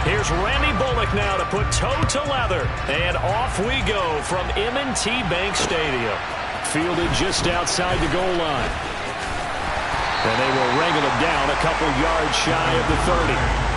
Here's Randy Bullock now to put toe to leather. And off we go from M&T Bank Stadium. Fielded just outside the goal line. And they will wrangle him down a couple yards shy of the 30.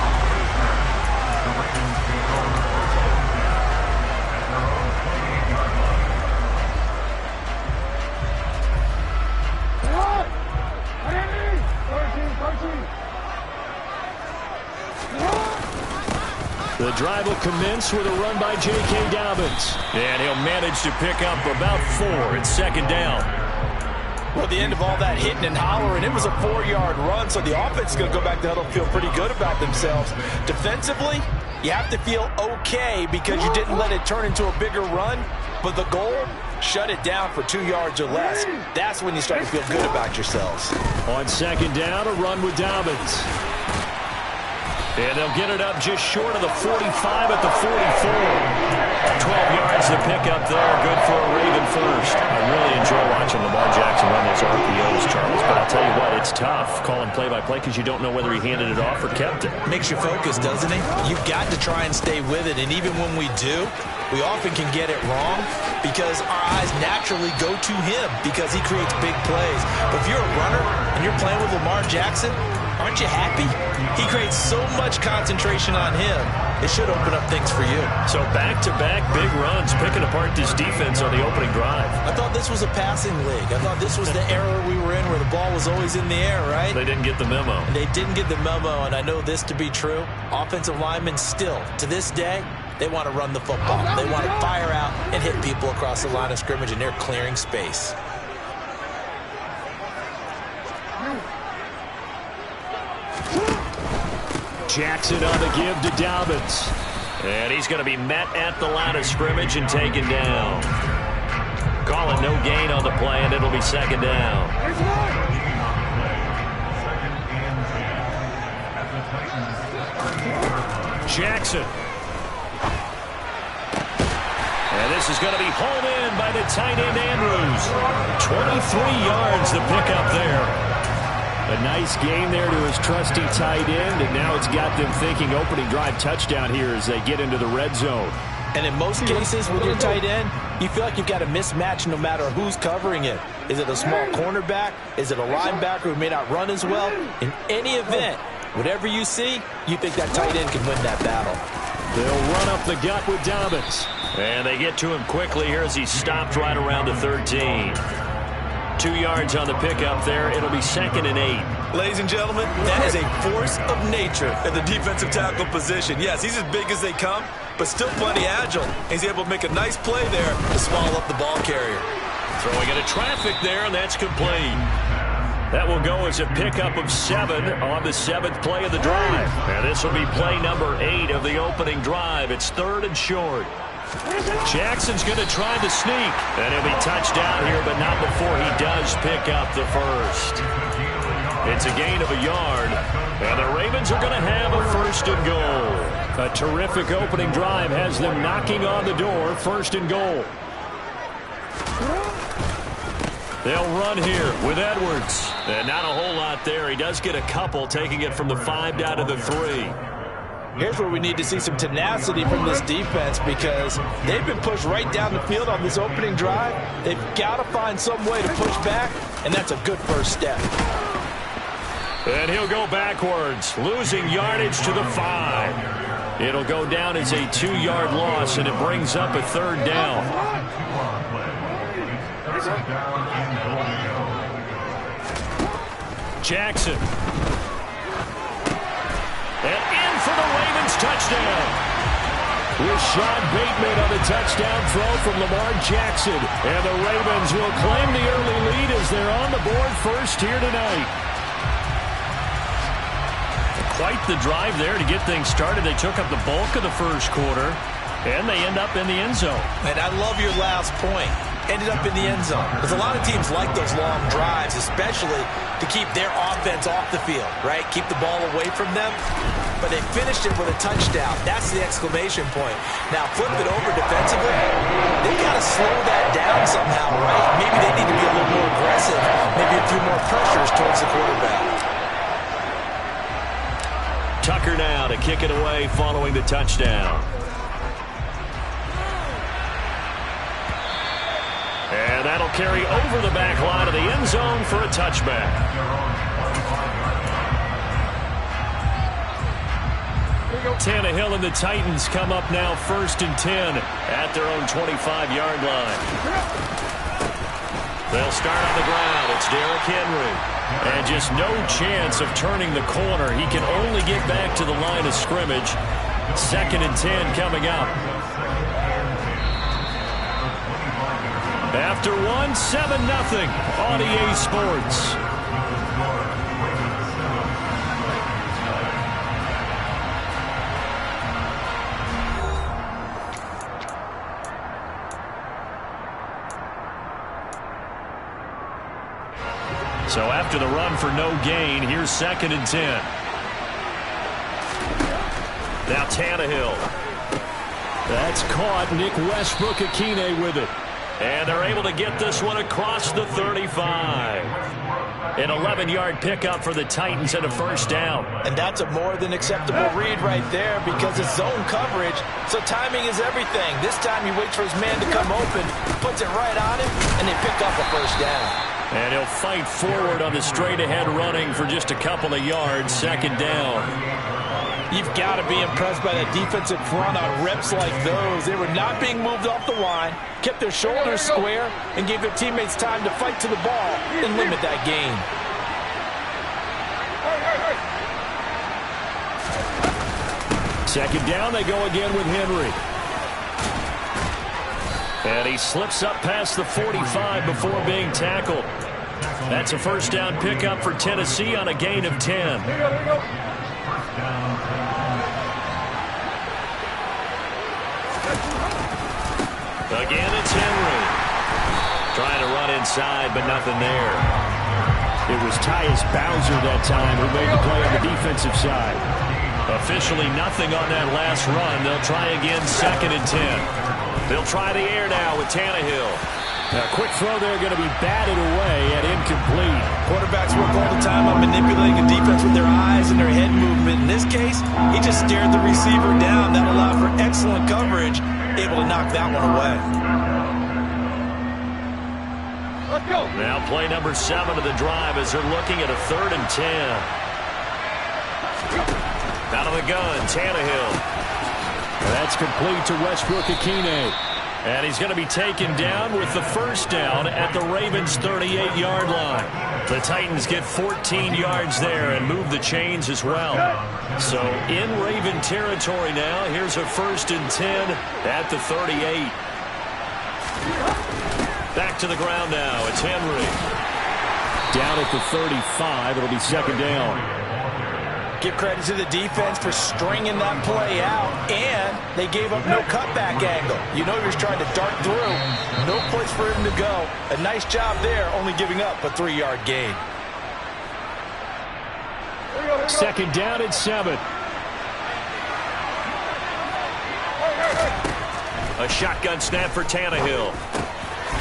The drive will commence with a run by J.K. Dobbins. And he'll manage to pick up about 4. It's second down. Well, at the end of all that hitting and hollering, it was a 4-yard run, so the offense is going to go back to huddle, feel pretty good about themselves. Defensively, you have to feel okay because you didn't let it turn into a bigger run, but the goal, shut it down for 2 yards or less. That's when you start to feel good about yourselves. On second down, a run with Dobbins. And they'll get it up just short of the 45 at the 44. 12 yards to pick up there. Good for a Raven first. I really enjoy watching Lamar Jackson run those RPOs, Charles. But I'll tell you what, it's tough calling play-by-play because you don't know whether he handed it off or kept it. Makes you focus, doesn't it? You've got to try and stay with it. And even when we do, we often can get it wrong because our eyes naturally go to him because he creates big plays. But if you're a runner and you're playing with Lamar Jackson, aren't you happy? He creates so much concentration on him. It should open up things for you. So back-to-back big runs, picking apart this defense on the opening drive. I thought this was a passing league. I thought this was the era we were in where the ball was always in the air, right? They didn't get the memo. They didn't get the memo, and I know this to be true. Offensive linemen still, to this day, they want to run the football. They want to fire out and hit people across the line of scrimmage, and they're clearing space. Jackson on the give to Dobbins. And he's going to be met at the line of scrimmage and taken down. Call it no gain on the play, and it'll be second down. Jackson. And this is going to be hauled in by the tight end Andrews. 23 yards to pick up there. A nice game there to his trusty tight end, and now it's got them thinking opening drive touchdown here as they get into the red zone. And in most cases with your tight end, you feel like you've got a mismatch no matter who's covering it. Is it a small cornerback? Is it a linebacker who may not run as well? In any event, whatever you see, you think that tight end can win that battle. They'll run up the gut with Dobbins. And they get to him quickly here as he's stopped right around the 13. 2 yards on the pickup there. It'll be second and 8. Ladies and gentlemen, that is a force of nature at the defensive tackle position. Yes, he's as big as they come, but still plenty agile. He's able to make a nice play there to swallow up the ball carrier. Throwing into traffic there, and that's complete. That will go as a pickup of 7 on the 7th play of the drive. And this will be play number 8 of the opening drive. It's third and short. Jackson's going to try the sneak. And he'll be touched down here, but not before he does pick up the first. It's a gain of a yard. And the Ravens are going to have a first and goal. A terrific opening drive has them knocking on the door. First and goal. They'll run here with Edwards. And not a whole lot there. He does get a couple, taking it from the 5 down to the 3. Here's where we need to see some tenacity from this defense because they've been pushed right down the field on this opening drive. They've got to find some way to push back, and that's a good first step. And he'll go backwards, losing yardage to the 5. It'll go down as a 2-yard loss, and it brings up a third down. Jackson. And in for the Ravens touchdown. Rashad Bateman on the touchdown throw from Lamar Jackson. And the Ravens will claim the early lead as they're on the board first here tonight. Quite the drive there to get things started. They took up the bulk of the first quarter, and they end up in the end zone. And I love your last point. Ended up in the end zone. Because a lot of teams like those long drives, especially to keep their offense off the field, right? Keep the ball away from them. but they finished it with a touchdown. That's the exclamation point. Now, flip it over defensively. They've got to slow that down somehow, right? Maybe they need to be a little more aggressive, maybe a few more pressures towards the quarterback. Tucker now to kick it away following the touchdown. And that'll carry over the back line of the end zone for a touchback. Tannehill and the Titans come up now 1st and 10 at their own 25-yard line. They'll start on the ground. It's Derrick Henry. And just no chance of turning the corner. He can only get back to the line of scrimmage. 2nd and 10 coming up. After one, 7-0 on EA Sports. So after the run for no gain, here's 2nd and 10. Now Tannehill. That's caught. Nick Westbrook-Ikhine with it. And they're able to get this one across the 35. An 11-yard pickup for the Titans and a 1st down. And that's a more than acceptable read right there because it's zone coverage, so timing is everything. This time he waits for his man to come open, puts it right on him, and they pick up a 1st down. And he'll fight forward on the straight-ahead running for just a couple of yards. 2nd down. You've got to be impressed by the defensive front on reps like those. They were not being moved off the line, kept their shoulders square, and gave their teammates time to fight to the ball and limit that gain. 2nd down, they go again with Henry. And he slips up past the 45 before being tackled. That's a 1st down pickup for Tennessee on a gain of 10. Again, it's Henry. Trying to run inside, but nothing there. It was Tyus Bowser that time who made the play on the defensive side. Officially nothing on that last run. They'll try again 2nd and 10. They'll try the air now with Tannehill. Now, quick throw there going to be batted away and incomplete. Quarterbacks work all the time on manipulating a defense with their eyes and their head movement. In this case, he just stared the receiver down. That allowed for excellent coverage, able to knock that one away. Let's go. Now play number 7 of the drive as they're looking at a 3rd and 10. Out of the gun, Tannehill. That's complete to Westbrook-Ikhine. And he's going to be taken down with the 1st down at the Ravens' 38-yard line. The Titans get 14 yards there and move the chains as well. So in Raven territory now, here's a 1st and 10 at the 38. Back to the ground now. It's Henry. Down at the 35. It'll be 2nd down. Give credit to the defense for stringing that play out, and they gave up no cutback angle. You know you're just trying to dart through. No place for him to go. A nice job there, only giving up a 3-yard gain. 2nd down at 7. A shotgun snap for Tannehill.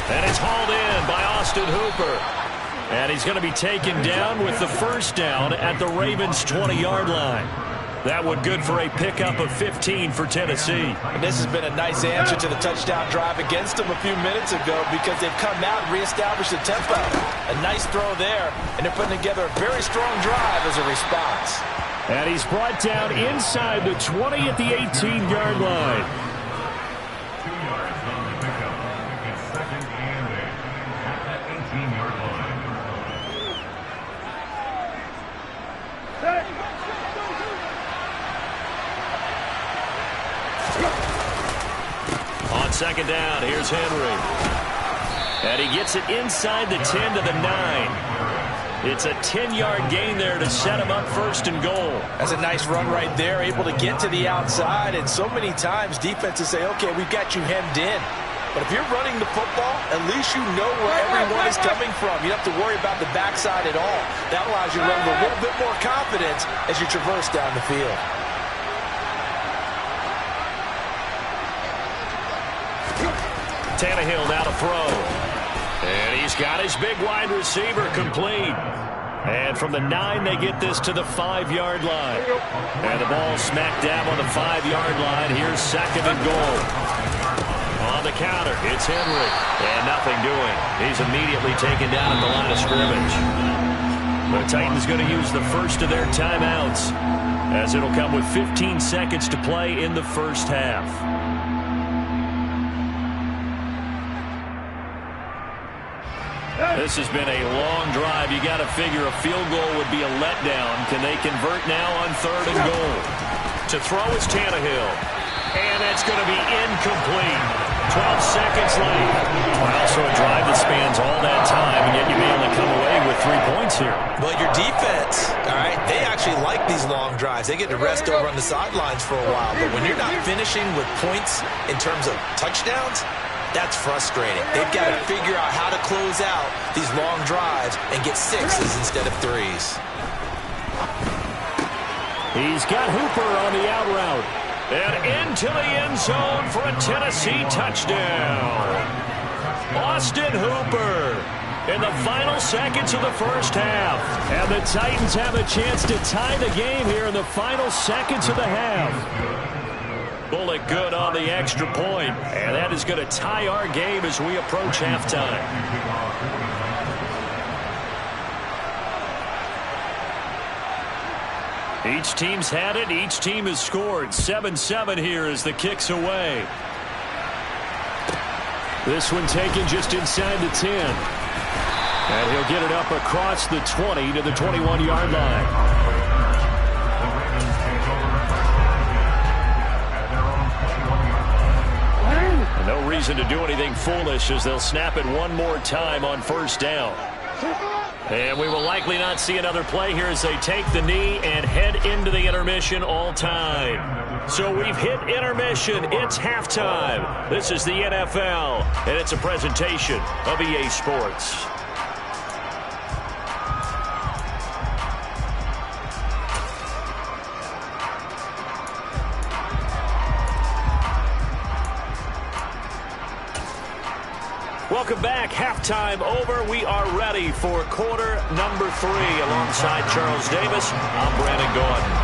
And it's hauled in by Austin Hooper. And he's going to be taken down with the 1st down at the Ravens' 20-yard line. That one good for a pickup of 15 for Tennessee. And this has been a nice answer to the touchdown drive against them a few minutes ago because they've come out and reestablished the tempo. A nice throw there, and they're putting together a very strong drive as a response. And he's brought down inside the 20 at the 18-yard line. On 2nd down, here's Henry. And he gets it inside the 10 to the 9. It's a 10-yard gain there to set him up 1st and goal. That's a nice run right there, able to get to the outside. And so many times defenses say, okay, we've got you hemmed in. But if you're running the football, at least you know where everyone is coming from. You don't have to worry about the backside at all. That allows you to run with a little bit more confidence as you traverse down the field. Tannehill now to throw. And he's got his big wide receiver complete. And from the 9, they get this to the 5-yard line. And the ball smack dab on the 5-yard line. Here's 2nd and goal. On the counter, it's Henry. And nothing doing. He's immediately taken down at the line of scrimmage. The Titans going to use the first of their timeouts, as it'll come with 15 seconds to play in the first half. This has been a long drive. You got to figure a field goal would be a letdown. Can they convert now on 3rd and goal? To throw is Tannehill. And that's going to be incomplete. 12 seconds left. Also a drive that spans all that time, and yet you may only come away with 3 points here. Well, your defense, all right, they actually like these long drives. They get to rest over on the sidelines for a while. But when you're not finishing with points in terms of touchdowns, that's frustrating. They've got to figure out how to close out these long drives and get 6s instead of 3s. He's got Hooper on the out route. And into the end zone for a Tennessee touchdown. Austin Hooper in the final seconds of the first half. And the Titans have a chance to tie the game here in the final seconds of the half. Bullock good on the extra point, and that is going to tie our game as we approach halftime. Each team's had it. Each team has scored. 7-7 here as the kick's away. This one taken just inside the 10. And he'll get it up across the 20 to the 21-yard line. No reason to do anything foolish as they'll snap it one more time on 1st down. And we will likely not see another play here as they take the knee and head into the intermission all time. So we've hit intermission. It's halftime. This is the NFL, and it's a presentation of EA Sports. Welcome back. Halftime over. We are ready for quarter number 3. Alongside Charles Davis, I'm Brandon Gaudin.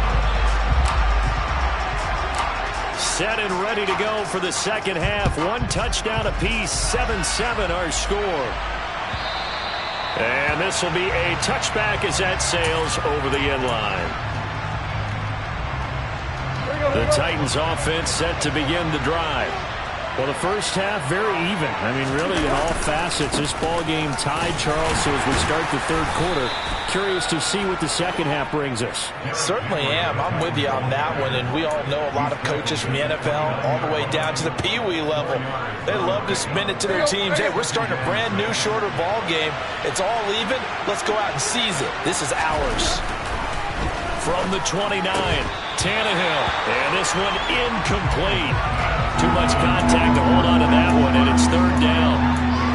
Set and ready to go for the second half. 1 touchdown apiece. 7-7 our score. And this will be a touchback as that sails over the end line. The Titans offense set to begin the drive. Well, the first half, very even. I mean, really, in all facets, this ball game tied, Charles. So as we start the 3rd quarter, curious to see what the second half brings us. Certainly am. I'm with you on that one. And we all know a lot of coaches from the NFL all the way down to the Pee-wee level. They love to spin it to their teams. Hey, we're starting a brand new, shorter ball game. It's all even. Let's go out and seize it. This is ours. From the 29, Tannehill. And this one incomplete. Too much contact to hold on to that one, and it's 3rd down.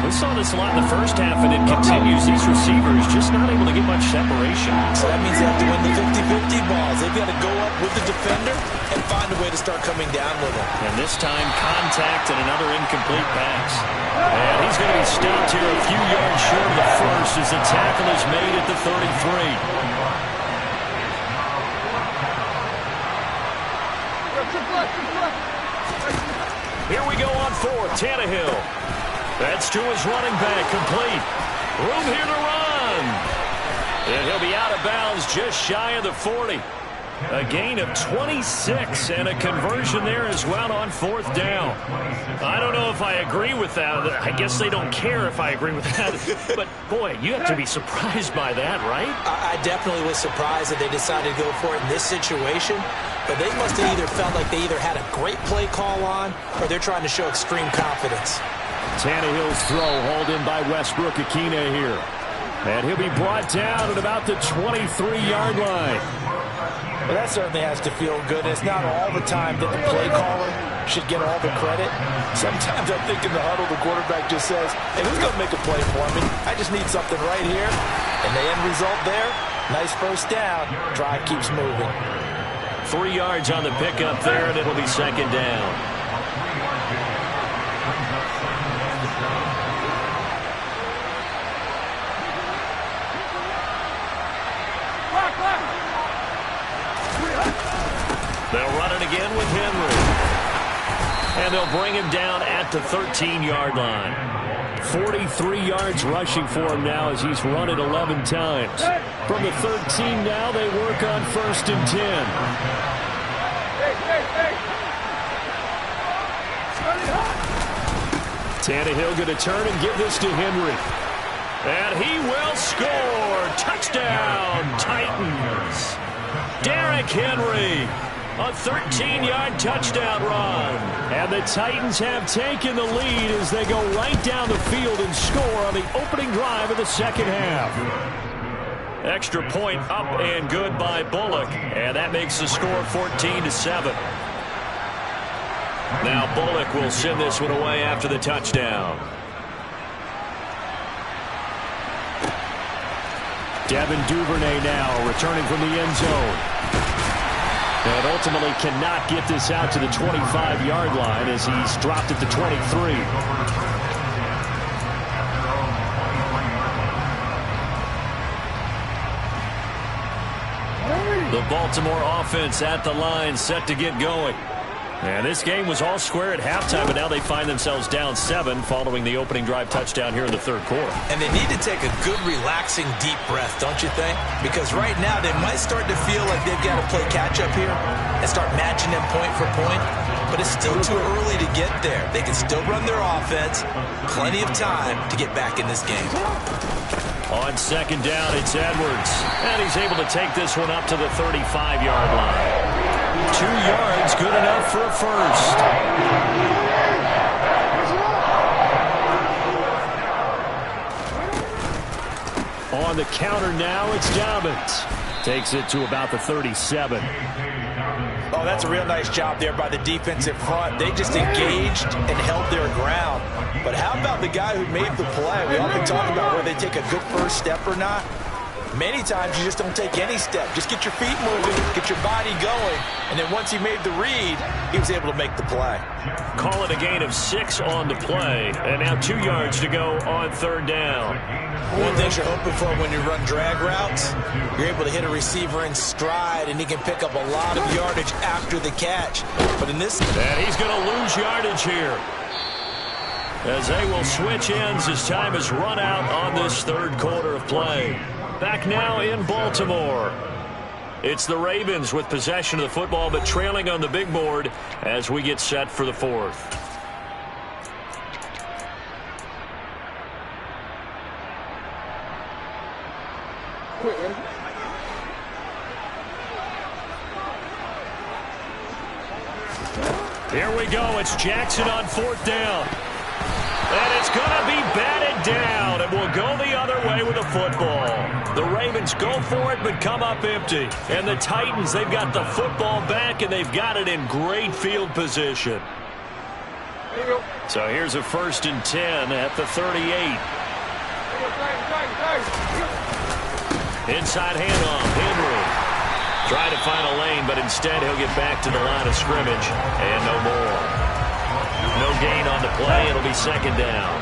We saw this a lot in the first half, and it continues. These receivers just not able to get much separation. So that means they have to win the 50-50 balls. They've got to go up with the defender and find a way to start coming down with him. And this time, contact and another incomplete pass. And he's going to be stopped here a few yards short of the first as the tackle is made at the 33. Here we go on 4th. Tannehill. That's to his running back. Complete. Room here to run. And he'll be out of bounds just shy of the 40. A gain of 26 and a conversion there as well on 4th down. I don't know if I agree with that. I guess they don't care if I agree with that. But, boy, you have to be surprised by that, right? I definitely was surprised that they decided to go for it in this situation. But they must have either felt like they either had a great play call on or they're trying to show extreme confidence. Tannehill's throw hauled in by Westbrook-Ikhine here. And he'll be brought down at about the 23-yard line. Well, that certainly has to feel good. It's not all the time that the play caller should get all the credit. Sometimes I think in the huddle, the quarterback just says, hey, who's going to make a play for me? I just need something right here. And the end result there, nice first down. Drive keeps moving. 3 yards on the pickup there, and it'll be 2nd down. again with Henry. And they'll bring him down at the 13-yard line. 43 yards rushing for him now as he's run it 11 times. From the 13 now, they work on 1st and 10. Tannehill going to turn and give this to Henry. And he will score. Touchdown, Titans. Derrick Henry. A 13-yard touchdown run. And the Titans have taken the lead as they go right down the field and score on the opening drive of the second half. Extra point up and good by Bullock. And that makes the score 14-7. Now Bullock will send this one away after the touchdown. Devin Duvernay now returning from the end zone. And ultimately cannot get this out to the 25-yard line as he's dropped at the 23. The Baltimore offense at the line, set to get going. And this game was all square at halftime, but now they find themselves down 7 following the opening drive touchdown here in the third quarter. And they need to take a good, relaxing, deep breath, don't you think? Because right now they might start to feel like they've got to play catch-up here and start matching them point for point. But it's still too early to get there. They can still run their offense. Plenty of time to get back in this game. On second down, it's Edwards. And he's able to take this one up to the 35-yard line. 2 yards, good enough for a first. On the counter now, it's Dobbins. Takes it to about the 37. Oh, that's a real nice job there by the defensive front. They just engaged and held their ground. But how about the guy who made the play? We often talk about whether they take a good first step or not. Many times you just don't take any step. Just get your feet moving, get your body going, and then once he made the read, he was able to make the play. Call it a gain of 6 on the play, and now 2 yards to go on third down. One thing you're hoping for when you run drag routes, you're able to hit a receiver in stride, and he can pick up a lot of yardage after the catch. But in this... And he's going to lose yardage here, as they will switch ends as time is run out on this third quarter of play. Back now in Baltimore. It's the Ravens with possession of the football, but trailing on the big board as we get set for the fourth. Here we go. It's Jackson on fourth down. And it's going to be batted down, and will go the other way with the football. The Ravens go for it, but come up empty. And the Titans, they've got the football back, and they've got it in great field position. So here's a 1st and 10 at the 38. Inside handoff, Henry. Trying to find a lane, but instead he'll get back to the line of scrimmage, and no more. No gain on the play. It'll be second down.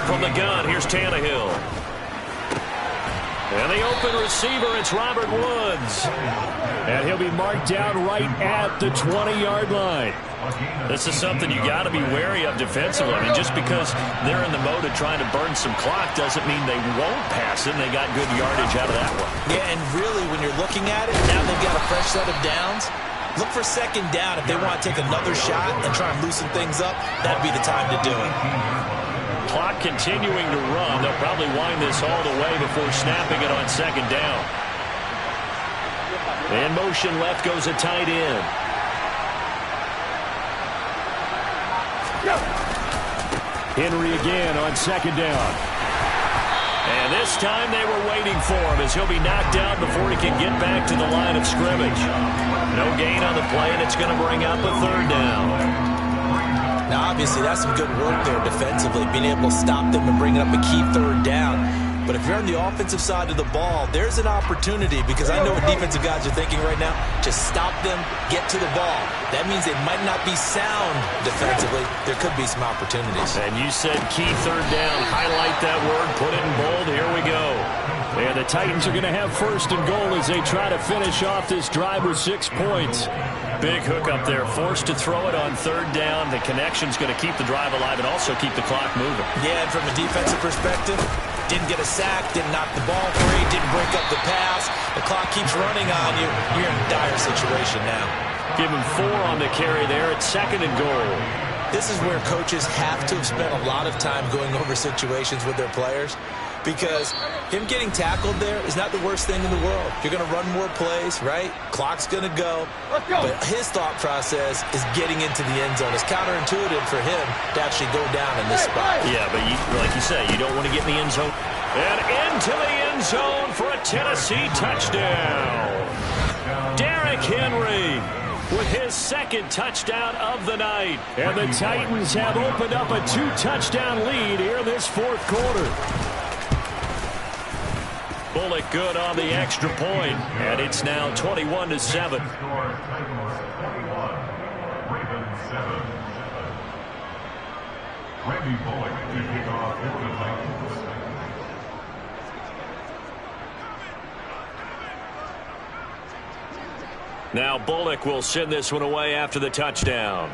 From the gun, here's Tannehill. And the open receiver, it's Robert Woods. And he'll be marked down right at the 20-yard line. This is something you got to be wary of defensively. I mean, just because they're in the mode of trying to burn some clock doesn't mean they won't pass it, and they got good yardage out of that one. Yeah, and really, when you're looking at it, now they've got a fresh set of downs. Look for second down if they want to take another shot and try and loosen things up. That'd be the time to do it. Clock continuing to run. They'll probably wind this all the way before snapping it on second down. In motion left goes a tight end. Henry again on second down. And this time they were waiting for him as he'll be knocked out before he can get back to the line of scrimmage. No gain on the play, and it's going to bring up a third down. Now, obviously, that's some good work there defensively, being able to stop them and bring up a key third down. But if you're on the offensive side of the ball, there's an opportunity, because I know what defensive guys are thinking right now. Just stop them, get to the ball. That means they might not be sound defensively. There could be some opportunities. And you said key third down. Highlight that word, put it in bold. Here we go. And the the Titans are going to have first and goal as they try to finish off this drive with 6 points. Big hook up there, forced to throw it on third down. The connection's going to keep the drive alive and also keep the clock moving. Yeah, and from a defensive perspective, didn't get a sack, didn't knock the ball free, didn't break up the pass. The clock keeps running on you. You're in a dire situation now. Give him 4 on the carry there at second and goal. This is where coaches have to have spent a lot of time going over situations with their players, because him getting tackled there is not the worst thing in the world. You're going to run more plays, right? Clock's going to go. But his thought process is getting into the end zone. It's counterintuitive for him to actually go down in this spot. Yeah, but like you say, you don't want to get in the end zone. And into the end zone for a Tennessee touchdown. Derrick Henry with his second touchdown of the night. And the Titans have opened up a 2-touchdown lead here in this fourth quarter. Bullock good on the extra point, and it's now 21-7. Randy Bullock to kick off for the Titans. Now Bullock will send this one away after the touchdown.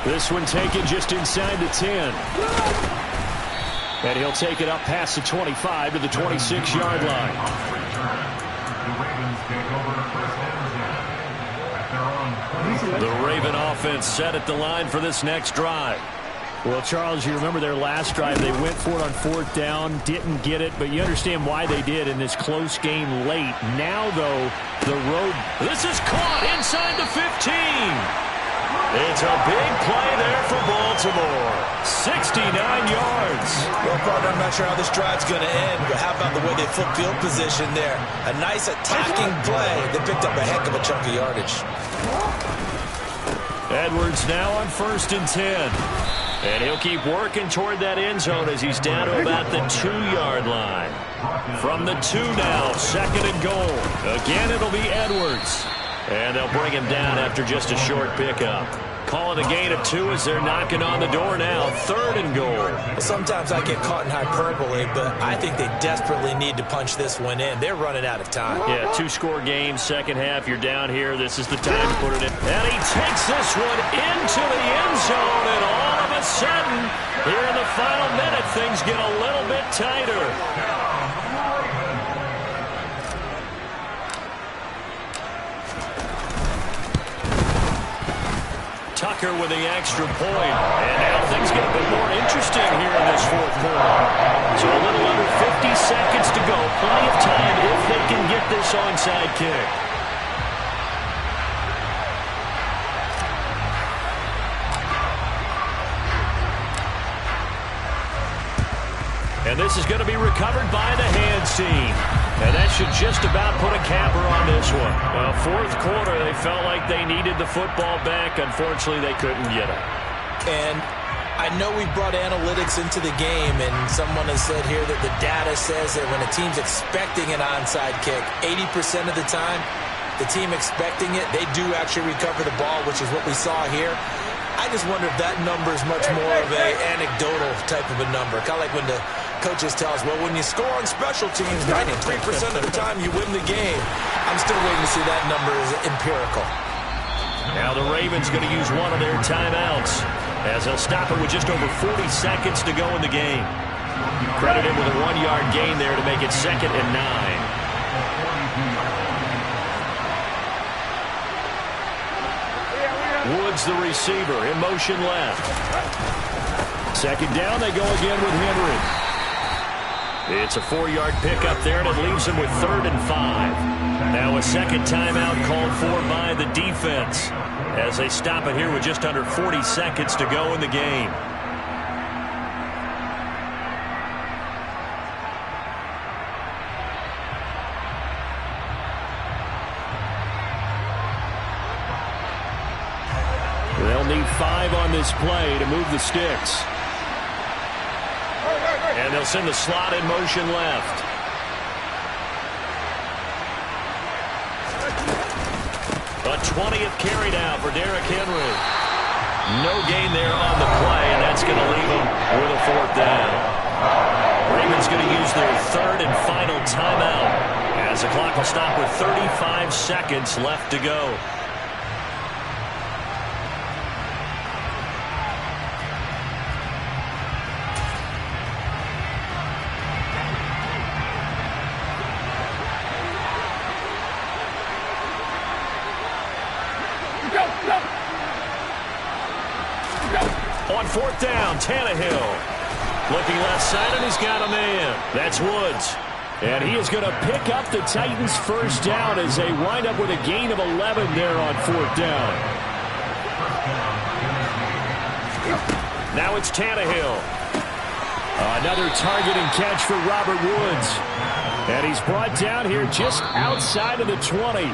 This one taken just inside the 10. And he'll take it up past the 25 to the 26-yard line. The Raven offense set at the line for this next drive. Well, Charles, you remember their last drive. They went for it on fourth down, didn't get it, but you understand why they did in this close game late. Now, though, the road. This is caught inside the 15. It's a big play there for Baltimore. 69 yards. Well, partner, I'm not sure how this drive's going to end, but how about the way they flip field position there? A nice attacking play. They picked up a heck of a chunk of yardage. Edwards now on 1st and 10. And he'll keep working toward that end zone as he's down to about the 2-yard line. From the 2 now, 2nd and goal. Again, it'll be Edwards. And they'll bring him down after just a short pickup. Calling a gain of 2 as they're knocking on the door now. 3rd and goal. Well, sometimes I get caught in hyperbole, but I think they desperately need to punch this one in. They're running out of time. Yeah, 2-score game, second half. You're down here. This is the time to put it in. And he takes this one into the end zone. And all of a sudden, here in the final minute, things get a little bit tighter. Tucker with the extra point. And now things get a bit more interesting here in this fourth quarter. So a little under 50 seconds to go. Plenty of time if they can get this onside kick. And this is going to be recovered by the hands team. And that should just about put a capper on this one. Well, fourth quarter, they felt like they needed the football back. Unfortunately, they couldn't get it. And I know we brought analytics into the game, and someone has said here that the data says that when a team's expecting an onside kick, 80% of the time, the team expecting it, they do actually recover the ball, which is what we saw here. I just wonder if that number is much more of an anecdotal type of a number. Kind of like when the coaches tell us, well, when you score on special teams, 93% of the time you win the game. I'm still waiting to see that number is empirical. Now the Ravens going to use one of their timeouts as they'll stop it with just over 40 seconds to go in the game. Credit him with a 1-yard gain there to make it 2nd and 9. Woods, the receiver, in motion left. 2nd down, they go again with Henry. It's a 4-yard pickup there, and it leaves them with 3rd and 5. Now a second timeout called for by the defense as they stop it here with just under 40 seconds to go in the game. They'll need 5 on this play to move the sticks. And they'll send the slot in motion left. A 20th carry now for Derrick Henry. No gain there on the play, and that's going to leave him with a 4th down. timeout as the clock will stop with 35 seconds left to go. On fourth down, Tannehill. Looking left side, and he's got a man. That's Woods. And he is going to pick up the Titans' first down as they wind up with a gain of 11 there on fourth down. Now it's Tannehill. Another target and catch for Robert Woods. And he's brought down here just outside of the 20.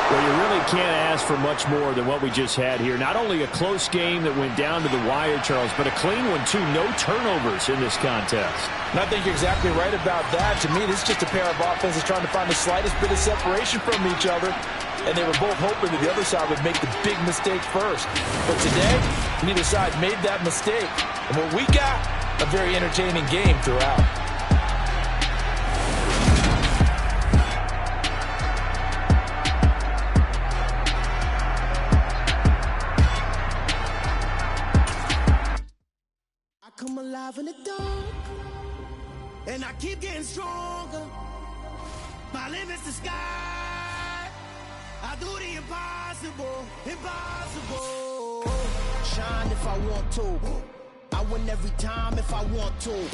Well, you really can't ask for much more than what we just had here. Not only a close game that went down to the wire, Charles, but a clean one, too. No turnovers in this contest. And I think you're exactly right about that. To me, this is just a pair of offenses trying to find the slightest bit of separation from each other. And they were both hoping that the other side would make the big mistake first. But today, neither side made that mistake. And what we got, a very entertaining game throughout. Come alive in the dark, and I keep getting stronger. My limit's the sky. I do the impossible, impossible. Shine if I want to. I win every time if I want to.